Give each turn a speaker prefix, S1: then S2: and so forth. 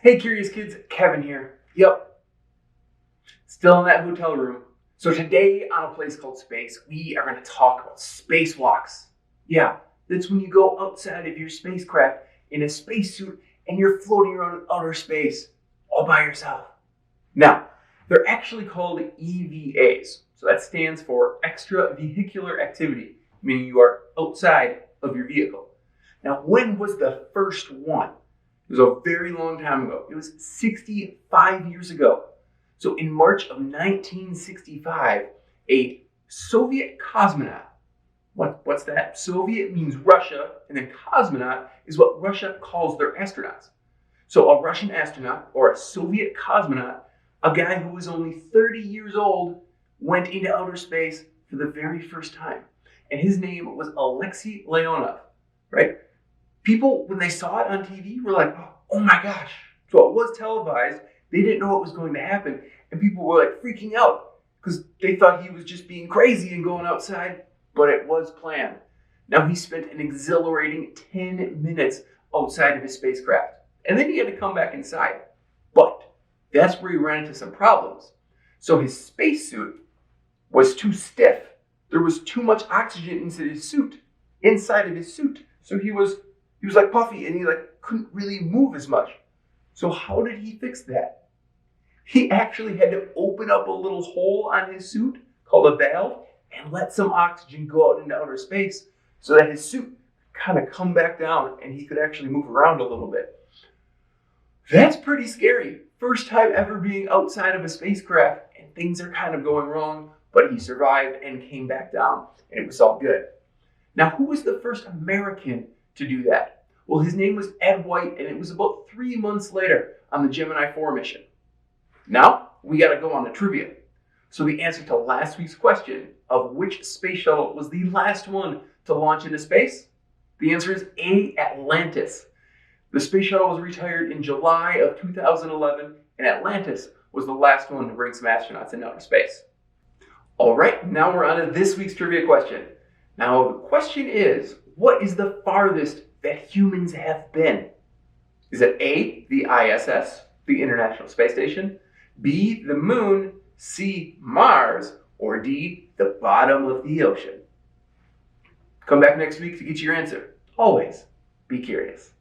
S1: Hey, curious kids, Kevin here. Yep, still in that hotel room. So today on a place called Space, we are going to talk about spacewalks. Yeah, that's when you go outside of your spacecraft in a spacesuit and you're floating around in outer space all by yourself. Now, they're actually called EVAs. So that stands for extra vehicular activity, meaning you are outside of your vehicle. Now, when was the first one? It was a very long time ago. It was 65 years ago. So in March of 1965, a Soviet cosmonaut, what's that? Soviet means Russia, and then cosmonaut is what Russia calls their astronauts. So a Russian astronaut or a Soviet cosmonaut, a guy who was only 30 years old, went into outer space for the very first time. And his name was Alexei Leonov, right? People, when they saw it on TV, were like, oh my gosh. So it was televised. They didn't know what was going to happen. And people were like freaking out because they thought he was just being crazy and going outside, but it was planned. Now he spent an exhilarating 10 minutes outside of his spacecraft. And then he had to come back inside. But that's where he ran into some problems. So his spacesuit was too stiff. There was too much oxygen inside of his suit. So he was like puffy and he couldn't really move as much. So how did he fix that? He actually had to open up a little hole on his suit called a valve and let some oxygen go out into outer space so that his suit kind of come back down and he could actually move around a little bit. That's pretty scary. First time ever being outside of a spacecraft and things are kind of going wrong, but he survived and came back down and it was all good. Now, who was the first American to do that? Well, his name was Ed White, and it was about 3 months later on the Gemini 4 mission. Now, we got to go on to trivia. So the answer to last week's question of which space shuttle was the last one to launch into space, the answer is A, Atlantis. The space shuttle was retired in July of 2011, and Atlantis was the last one to bring some astronauts into outer space. All right, now we're on to this week's trivia question. Now, the question is, what is the farthest that humans have been? Is it A, the ISS, the International Space Station, B, the moon, C, Mars, or D, the bottom of the ocean? Come back next week to get your answer. Always be curious.